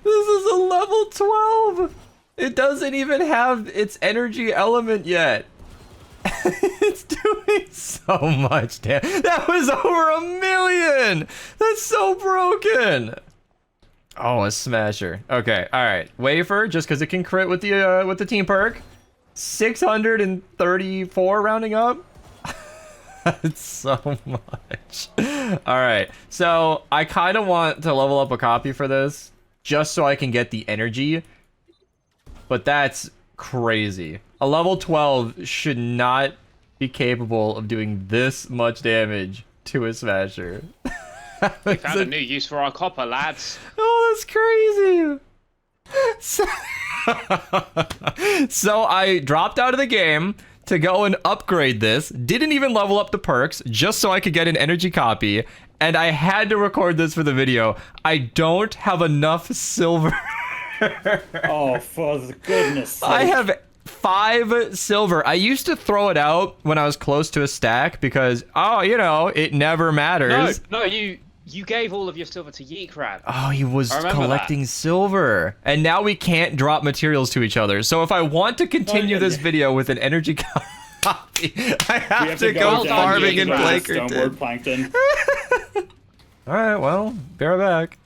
This is a level 12. It doesn't even have its energy element yet. It's doing so much damage. That was over 1 million. That's so broken. Oh, a smasher. Okay, all right. Wafer, just because it can crit with the team perk. 634 rounding up. It's so much. All right, so I kind of want to level up a copy for this, just so I can get the energy. But that's crazy. A level 12 should not be capable of doing this much damage to a smasher. We found a new use for our copper, lads. Oh, that's crazy. So I dropped out of the game to go and upgrade this. Didn't even level up the perks, just so I could get an energy copy. And I had to record this for the video. I don't have enough silver. Oh, for the goodness sake. I have 5 silver. I used to throw it out when I was close to a stack because, oh, you know, it never matters. No, you gave all of your silver to Yeet Crab. Oh, he was collecting silver. And now we can't drop materials to each other. So if I want to continue this video with an energy copy, I have to go farming in Plankerton. Plankton. All right, well, bear back.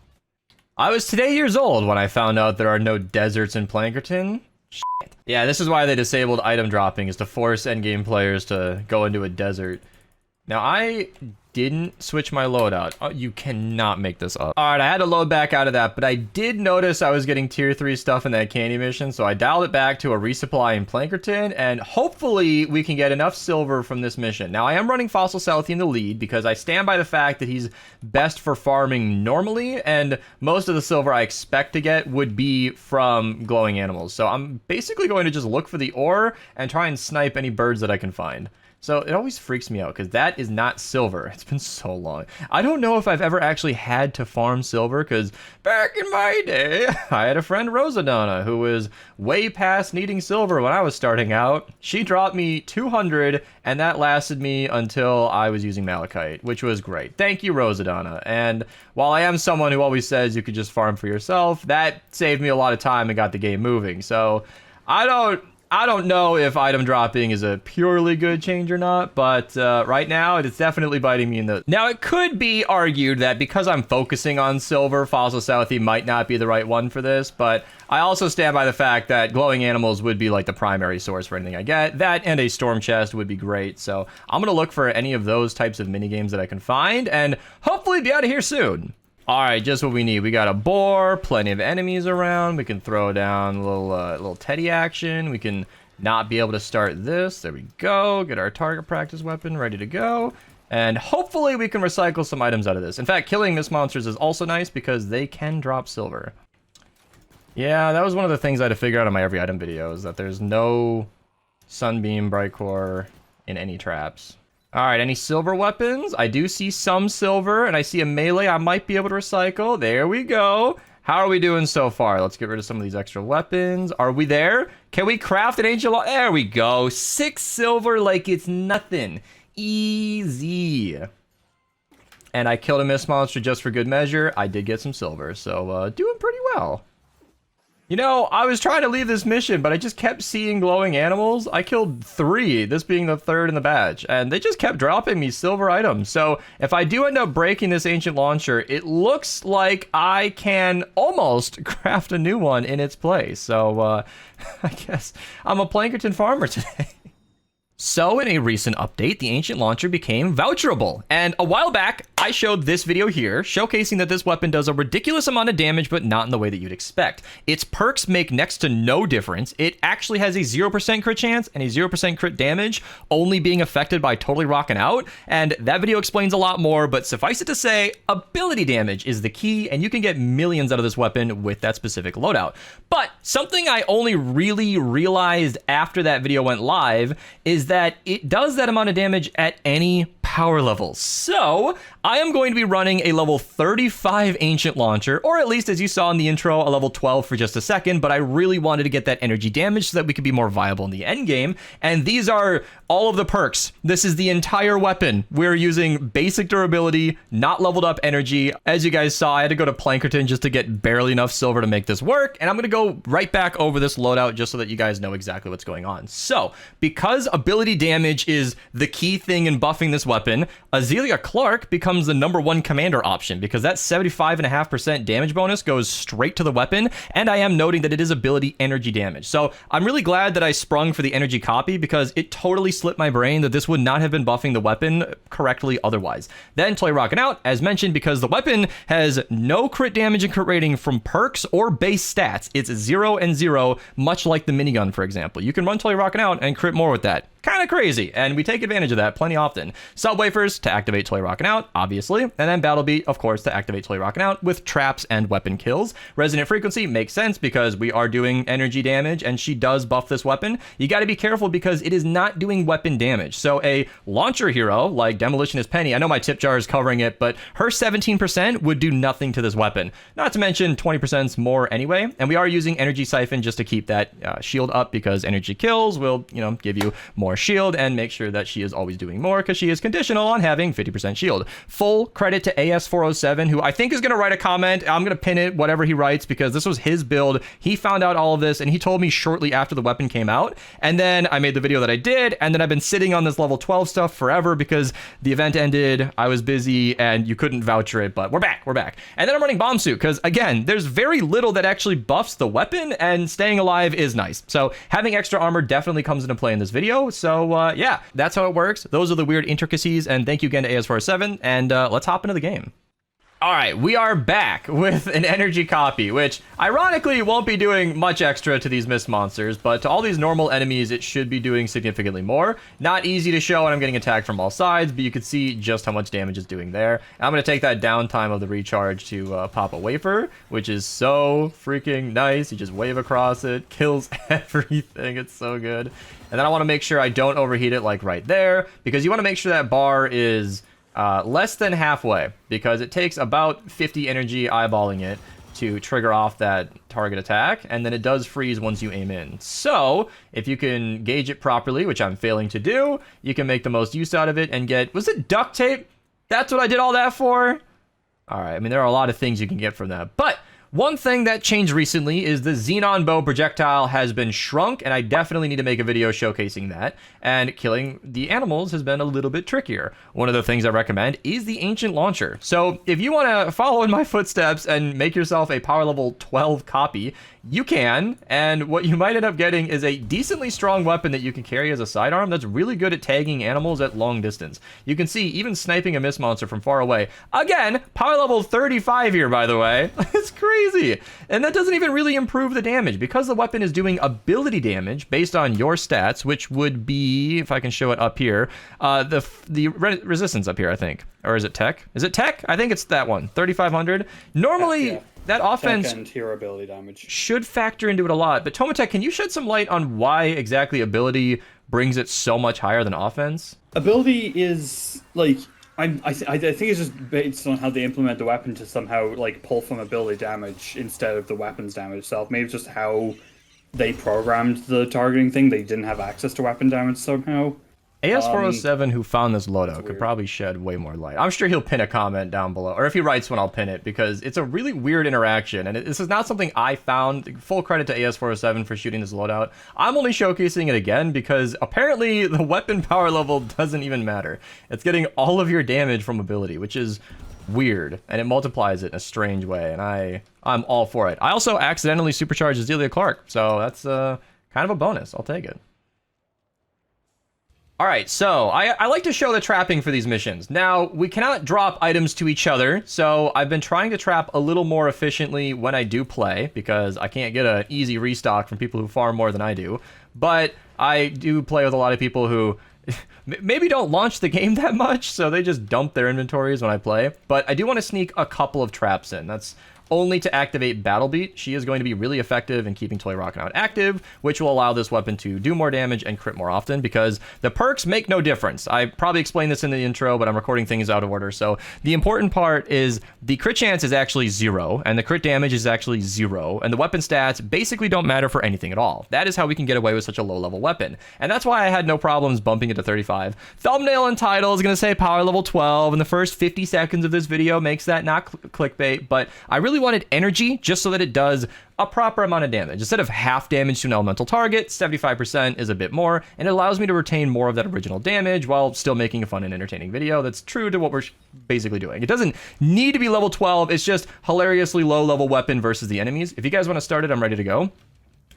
I was today years old when I found out there are no deserts in Plankerton. Shit. Yeah, this is why they disabled item dropping, is to force endgame players to go into a desert. Now, I didn't switch my loadout. Oh, you cannot make this up. All right, I had to load back out of that, but I did notice I was getting tier 3 stuff in that candy mission, so I dialed it back to a resupply in Plankerton, and hopefully we can get enough silver from this mission. Now, I am running Fossil Southie in the lead because I stand by the fact that he's best for farming normally, and most of the silver I expect to get would be from glowing animals. So I'm basically going to just look for the ore and try and snipe any birds that I can find. So it always freaks me out because that is not silver. It's been so long. I don't know if I've ever actually had to farm silver because back in my day, I had a friend Rosadonna who was way past needing silver when I was starting out. She dropped me 200 and that lasted me until I was using malachite, which was great. Thank you, Rosadonna. And while I am someone who always says you could just farm for yourself, that saved me a lot of time and got the game moving. So I don't know if item dropping is a purely good change or not, but right now it's definitely biting me in the... Now, it could be argued that because I'm focusing on silver, Fossil Southie might not be the right one for this, but I also stand by the fact that glowing animals would be like the primary source for anything I get. That and a storm chest would be great, so I'm going to look for any of those types of minigames that I can find, and hopefully be out of here soon. All right, just what we need. We got a boar, plenty of enemies around. We can throw down a little teddy action. We can not be able to start this. There we go. Get our target practice weapon ready to go. And hopefully we can recycle some items out of this. In fact, killing mist monsters is also nice because they can drop silver. Yeah, that was one of the things I had to figure out in my every item video, is that there's no sunbeam, bright core in any traps. All right, any silver weapons? I do see some silver, and I see a melee I might be able to recycle. There we go. How are we doing so far? Let's get rid of some of these extra weapons. Are we there? Can we craft an ancient launcher? There we go. 6 silver like it's nothing. Easy. And I killed a mist monster just for good measure. I did get some silver, so doing pretty well. You know, I was trying to leave this mission, but I just kept seeing glowing animals. I killed 3, this being the 3rd in the batch, and they just kept dropping me silver items. So if I do end up breaking this ancient launcher, it looks like I can almost craft a new one in its place. So I guess I'm a Plankerton farmer today. So in a recent update, the Ancient Launcher became voucherable, and a while back, I showed this video here, showcasing that this weapon does a ridiculous amount of damage, but not in the way that you'd expect. Its perks make next to no difference. It actually has a 0% crit chance and a 0% crit damage, only being affected by totally rocking out, and that video explains a lot more, but suffice it to say, ability damage is the key, and you can get millions out of this weapon with that specific loadout. But something I only really realized after that video went live is that it does that amount of damage at any power levels. So I am going to be running a level 35 Ancient Launcher, or at least as you saw in the intro, a level 12 for just a second, but I really wanted to get that energy damage so that we could be more viable in the end game. And these are all of the perks. This is the entire weapon. We're using basic durability, not leveled up energy. As you guys saw, I had to go to Plankerton just to get barely enough silver to make this work. And I'm going to go right back over this loadout just so that you guys know exactly what's going on. So because ability damage is the key thing in buffing this weapon, Azealia Clark becomes the #1 commander option because that 75.5% damage bonus goes straight to the weapon. And I am noting that it is ability energy damage. So I'm really glad that I sprung for the energy copy because it totally slipped my brain that this would not have been buffing the weapon correctly otherwise. Then Toy Rockin' Out, as mentioned, because the weapon has no crit damage and crit rating from perks or base stats. It's 0 and 0, much like the minigun, for example. You can run Toy Rockin' Out and crit more with that. Kind of crazy, and we take advantage of that plenty often. Subwafers to activate Toy Rockin' Out, obviously, and then Battle Beat, of course, to activate Toy Rockin' Out with traps and weapon kills. Resonant Frequency makes sense because we are doing energy damage, and she does buff this weapon. You got to be careful because it is not doing weapon damage. So a launcher hero like Demolitionist Penny, I know my tip jar is covering it, but her 17% would do nothing to this weapon. Not to mention 20% more anyway, and we are using Energy Siphon just to keep that shield up because energy kills will, give you more shield and make sure that she is always doing more because she is conditional on having 50% shield. Full credit to AS407, who I think is going to write a comment. I'm going to pin it, whatever he writes, because this was his build. He found out all of this and he told me shortly after the weapon came out. And then I made the video that I did. And then I've been sitting on this level 12 stuff forever because the event ended. I was busy and you couldn't voucher it, but we're back. And then I'm running Bomb Suit because, again, there's very little that actually buffs the weapon and staying alive is nice. So having extra armor definitely comes into play in this video. So yeah, that's how it works. Those are the weird intricacies, and thank you again to AS47, and let's hop into the game. All right, we are back with an energy copy, which ironically won't be doing much extra to these mist monsters, but to all these normal enemies, it should be doing significantly more. Not easy to show, and I'm getting attacked from all sides, but you can see just how much damage it's doing there. I'm going to take that downtime of the recharge to pop a wafer, which is so freaking nice. You just wave across it, kills everything. It's so good. And then I want to make sure I don't overheat it like right there, because you want to make sure that bar is less than halfway, because it takes about 50 energy eyeballing it to trigger off that target attack, and then it does freeze once you aim in. So if you can gauge it properly, which I'm failing to do, you can make the most use out of it and get, was it duct tape? That's what I did all that for? All right, I mean, there are a lot of things you can get from that, but one thing that changed recently is the Xenon Bow projectile has been shrunk, and I definitely need to make a video showcasing that. And killing the animals has been a little bit trickier. One of the things I recommend is the Ancient Launcher. So if you want to follow in my footsteps and make yourself a power level 12 copy, you can, and what you might end up getting is a decently strong weapon that you can carry as a sidearm that's really good at tagging animals at long distance. You can see even sniping a mist monster from far away. Again, power level 35 here, by the way. It's crazy. And that doesn't even really improve the damage because the weapon is doing ability damage based on your stats, which would be, if I can show it up here, the resistance up here, I think. Or is it tech? Is it tech? I think it's that one, 3,500. Normally, yeah. That offense and hero ability damage should factor into it a lot. But Tomatek, can you shed some light on why exactly ability brings it so much higher than offense? Ability is like I think it's just based on how they implement the weapon to somehow like pull from ability damage instead of the weapon's damage itself. Maybe it's just how they programmed the targeting thing. They didn't have access to weapon damage somehow. AS407, who found this loadout, could probably shed way more light. I'm sure he'll pin a comment down below, or if he writes one, I'll pin it, because it's a really weird interaction, and this is not something I found. Full credit to AS407 for shooting this loadout. I'm only showcasing it again because apparently the weapon power level doesn't even matter. It's getting all of your damage from ability, which is weird, and it multiplies it in a strange way, and I'm all for it. I also accidentally supercharged Azealia Clark, so that's kind of a bonus. I'll take it. All right, so I like to show the trapping for these missions. Now, we cannot drop items to each other, so I've been trying to trap a little more efficiently when I do play, because I can't get an easy restock from people who farm more than I do. But I do play with a lot of people who maybe don't launch the game that much, so they just dump their inventories when I play. But I do want to sneak a couple of traps in. That's only to activate Battle Beat, she is going to be really effective in keeping Toy Rockin' Out active, which will allow this weapon to do more damage and crit more often because the perks make no difference. I probably explained this in the intro, but I'm recording things out of order. So the important part is the crit chance is actually 0, and the crit damage is actually 0, and the weapon stats basically don't matter for anything at all. That is how we can get away with such a low-level weapon, and that's why I had no problems bumping it to 35. Thumbnail and title is going to say power level 12, and the first 50 seconds of this video makes that not clickbait, but I really wanted energy just so that it does a proper amount of damage. Instead of half damage to an elemental target, 75% is a bit more, and it allows me to retain more of that original damage while still making a fun and entertaining video that's true to what we're basically doing. It doesn't need to be level 12, it's just hilariously low level weapon versus the enemies. If you guys want to start it, I'm ready to go.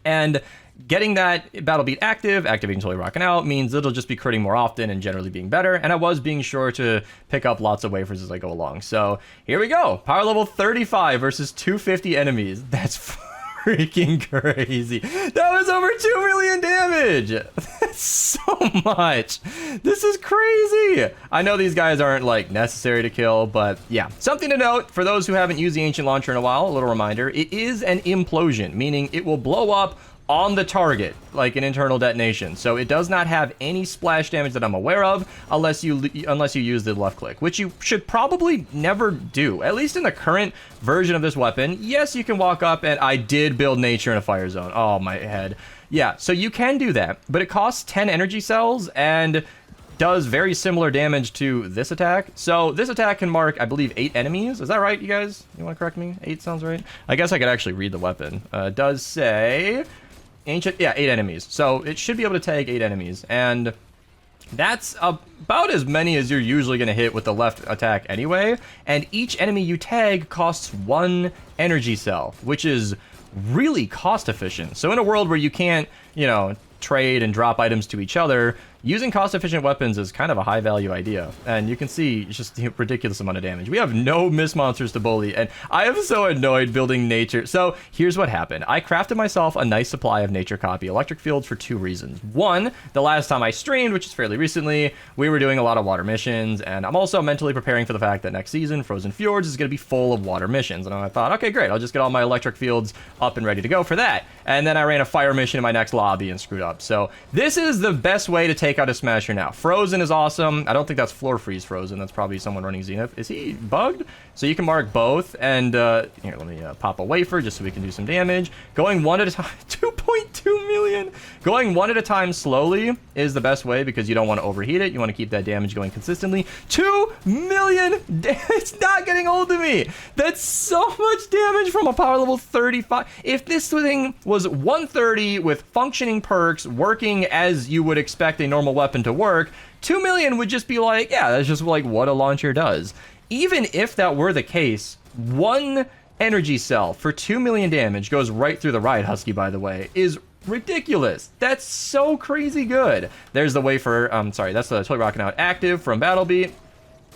And getting that Battle Beat active, activating Toy Rockin' Out, means it'll just be critting more often and generally being better. And I was being sure to pick up lots of wafers as I go along. So here we go. Power level 35 versus 250 enemies. That's freaking crazy. That was over 2 million damage. That's so much. This is crazy. I know these guys aren't like necessary to kill, but yeah. Something to note for those who haven't used the Ancient Launcher in a while, a little reminder, it is an implosion, meaning it will blow up on the target like an internal detonation. So it does not have any splash damage that I'm aware of unless you use the left click, which you should probably never do, at least in the current version of this weapon. Yes, you can walk up, and I did build nature in a fire zone. Oh, my head. Yeah, so you can do that, but it costs 10 energy cells and does very similar damage to this attack. So this attack can mark, I believe, 8 enemies. Is that right, you guys? You want to correct me? 8 sounds right. I guess I could actually read the weapon. It does say ancient, yeah, 8 enemies. So it should be able to tag 8 enemies, and that's about as many as you're usually going to hit with the left attack anyway. And each enemy you tag costs 1 energy cell, which is really cost efficient. So in a world where you can't, you know, trade and drop items to each other, using cost-efficient weapons is kind of a high-value idea, and you can see just a ridiculous amount of damage. We have no mist monsters to bully, and I am so annoyed building nature. So here's what happened. I crafted myself a nice supply of nature copy electric fields for 2 reasons. One, the last time I streamed, which is fairly recently, we were doing a lot of water missions, and I'm also mentally preparing for the fact that next season, Frozen Fjords is going to be full of water missions, and I thought, okay, great, I'll just get all my electric fields up and ready to go for that. And then I ran a fire mission in my next lobby and screwed up. So this is the best way to take out a Smasher now. Frozen is awesome. I don't think that's floor freeze Frozen. That's probably someone running Zenith. Is he bugged? So you can mark both. And here, let me pop a wafer just so we can do some damage. Going one at a time. 2.2 million. Going one at a time slowly is the best way because you don't want to overheat it. You want to keep that damage going consistently. 2 million. It's not getting old to me. That's so much damage from a power level 35. If this thing was 130 with functioning perks working as you would expect a normal weapon to work, 2 million would just be like, yeah, that's just like what a launcher does. Even if that were the case, 1 energy cell for 2 million damage goes right through the Riot Husky, by the way, is ridiculous. That's so crazy good. There's the wafer, sorry, that's the Toy Rockin' Out active from Battle Beat.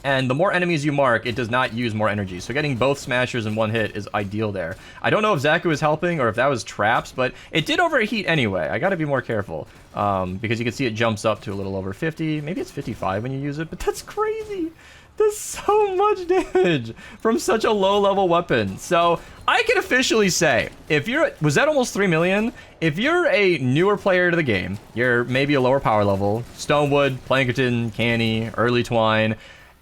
And the more enemies you mark, it does not use more energy. So getting both smashers in one hit is ideal there. I don't know if Zaku is helping or if that was traps, but it did overheat anyway. I gotta be more careful because you can see it jumps up to a little over 50. Maybe it's 55 when you use it, but that's crazy. That's so much damage from such a low level weapon. So I can officially say, if you're, was that almost 3 million? If you're a newer player to the game, you're maybe a lower power level, Stonewood, Plankerton, Canny, Early Twine,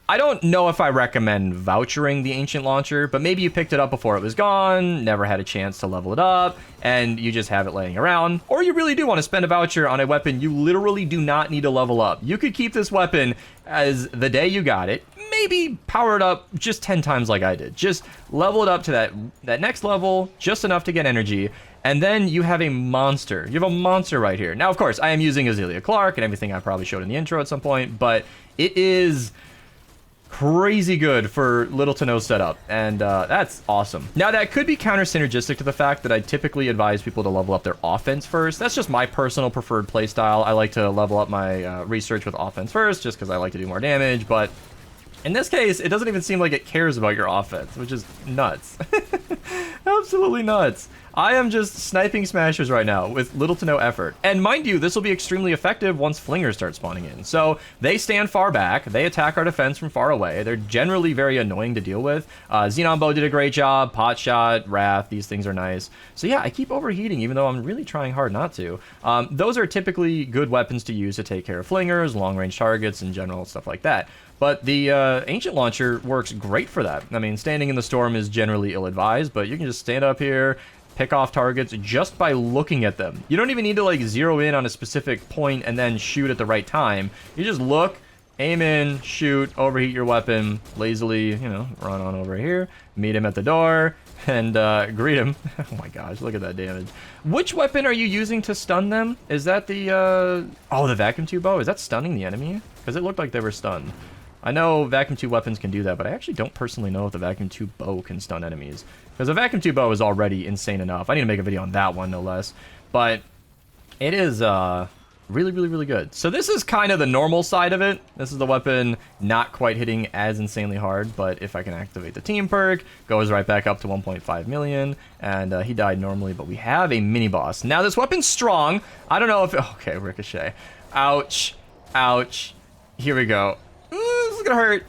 I don't know if I recommend vouchering the Ancient Launcher, but maybe you picked it up before it was gone, never had a chance to level it up, and you just have it laying around. Or you really do want to spend a voucher on a weapon you literally do not need to level up. You could keep this weapon as the day you got it, maybe power it up just 10 times like I did. Just level it up to that next level, just enough to get energy, and then you have a monster. You have a monster right here. Now, of course, I am using Azealia Clark and everything I probably showed in the intro at some point, but it is crazy good for little to no setup, and that's awesome. Now that could be counter synergistic to the fact that I typically advise people to level up their offense first. That's just my personal preferred playstyle. I like to level up my research with offense first just because I like to do more damage, but in this case, it doesn't even seem like it cares about your offense, which is nuts. Absolutely absolutely nuts. I am just sniping smashers right now with little to no effort. And mind you, this will be extremely effective once flingers start spawning in. So they stand far back, they attack our defense from far away. They're generally very annoying to deal with. Xenon Bow did a great job, Pot Shot, Wrath, these things are nice. So yeah, I keep overheating even though I'm really trying hard not to. Those are typically good weapons to use to take care of flingers, long range targets, in general, stuff like that. But the Ancient Launcher works great for that. I mean, standing in the storm is generally ill-advised, but you can just stand up here, pick off targets just by looking at them. You don't even need to like zero in on a specific point and then shoot at the right time. You just look, aim in, shoot, overheat your weapon, lazily, you know, run on over here, meet him at the door, and greet him. Oh my gosh, look at that damage. Which weapon are you using to stun them? Is that the, oh, the vacuum tube bow? Is that stunning the enemy? Because it looked like they were stunned. I know vacuum tube weapons can do that, but I actually don't personally know if the vacuum tube bow can stun enemies. Because the vacuum tube bow is already insane enough. I need to make a video on that one, no less. But it is really, really, really good. So this is kind of the normal side of it. This is the weapon not quite hitting as insanely hard, but if I can activate the team perk, goes right back up to 1.5 million, and he died normally, but we have a mini-boss. Now, this weapon's strong. I don't know if... Okay, Ricochet. Ouch. Ouch. Here we go. This is gonna hurt.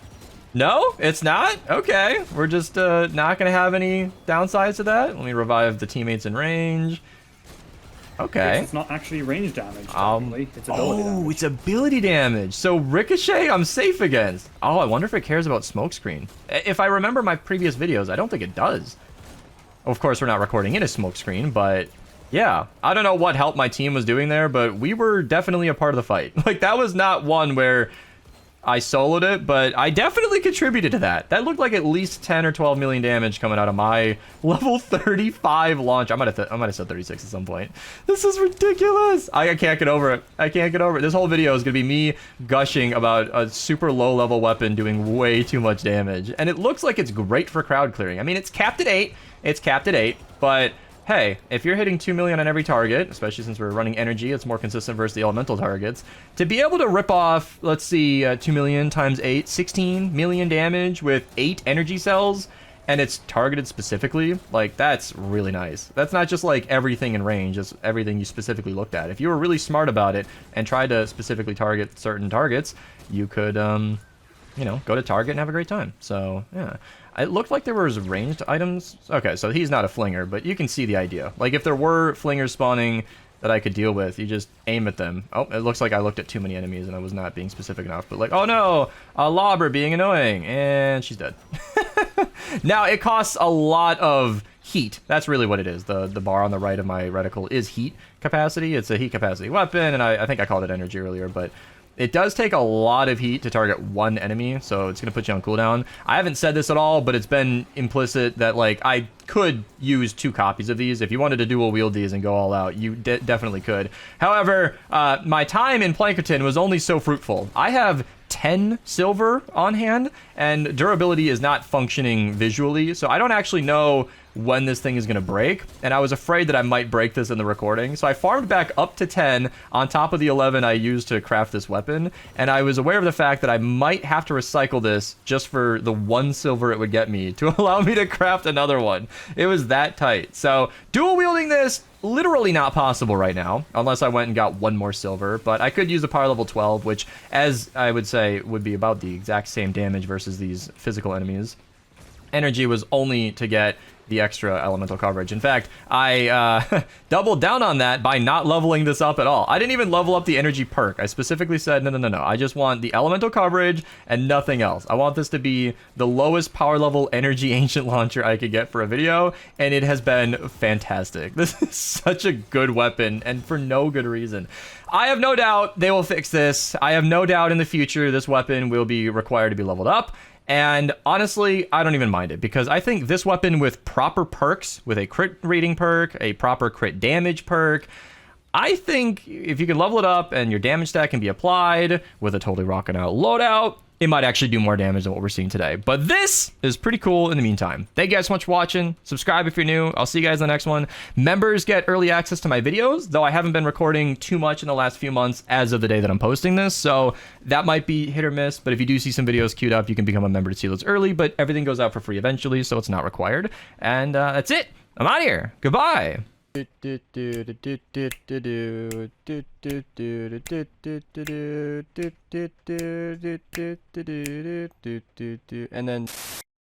No, it's not? Okay. We're just not gonna have any downsides to that. Let me revive the teammates in range. Okay. It's not actually range damage, technically. It's ability damage. It's ability damage. So Ricochet, I'm safe against. Oh, I wonder if it cares about smokescreen. If I remember my previous videos, I don't think it does. Of course, we're not recording in a smokescreen, but yeah. I don't know what help my team was doing there, but we were definitely a part of the fight. Like, that was not one where I soloed it, but I definitely contributed to that. That looked like at least 10 or 12 million damage coming out of my level 35 launch. I might have said 36 at some point. This is ridiculous. I can't get over it. I can't get over it. This whole video is going to be me gushing about a super low level weapon doing way too much damage. And it looks like it's great for crowd clearing. I mean, it's capped at 8. It's capped at 8, but hey, if you're hitting 2 million on every target, especially since we're running energy, it's more consistent versus the elemental targets, to be able to rip off, let's see, 2 million times 8, 16 million damage with 8 energy cells, and it's targeted specifically, like, that's really nice. That's not just like everything in range, it's everything you specifically looked at. If you were really smart about it and tried to specifically target certain targets, you could, you know, go to target and have a great time. So, yeah. It looked like there was ranged items. Okay, so he's not a flinger, but you can see the idea. Like, if there were flingers spawning that I could deal with, you just aim at them. Oh, it looks like I looked at too many enemies and I was not being specific enough. But like, oh no, a lobber being annoying, and she's dead. Now, it costs a lot of heat. That's really what it is. The bar on the right of my reticle is heat capacity. It's a heat capacity weapon, and I think I called it energy earlier, but it does take a lot of heat to target one enemy, so it's going to put you on cooldown. I haven't said this at all, but it's been implicit that, like, I could use 2 copies of these. If you wanted to dual wield these and go all out, you definitely could. However, my time in Plankerton was only so fruitful. I have 10 silver on hand, and durability is not functioning visually, so I don't actually know when this thing is going to break, and I was afraid that I might break this in the recording, so I farmed back up to 10 on top of the 11 I used to craft this weapon, and I was aware of the fact that I might have to recycle this just for the 1 silver it would get me to allow me to craft another one. It was that tight. So dual wielding this, literally not possible right now, unless I went and got 1 more silver, but I could use a power level 12, which, as I would say, would be about the exact same damage versus these physical enemies. Energy was only to get the extra elemental coverage. In fact, I doubled down on that by not leveling this up at all. I didn't even level up the energy perk. I specifically said, no. I just want the elemental coverage and nothing else. I want this to be the lowest power level energy ancient launcher I could get for a video, and it has been fantastic. This is such a good weapon, and for no good reason. I have no doubt they will fix this. I have no doubt in the future this weapon will be required to be leveled up. And honestly, I don't even mind it, because I think this weapon with proper perks, with a crit rating perk, a proper crit damage perk, I think if you can level it up and your damage stat can be applied with a totally rocking out loadout, it might actually do more damage than what we're seeing today. But this is pretty cool in the meantime. Thank you guys so much for watching. Subscribe if you're new. I'll see you guys in the next one. Members get early access to my videos, though I haven't been recording too much in the last few months as of the day that I'm posting this, so that might be hit or miss. But if you do see some videos queued up, you can become a member to see those early, but everything goes out for free eventually, so it's not required. And that's it. I'm out of here. Goodbye. And then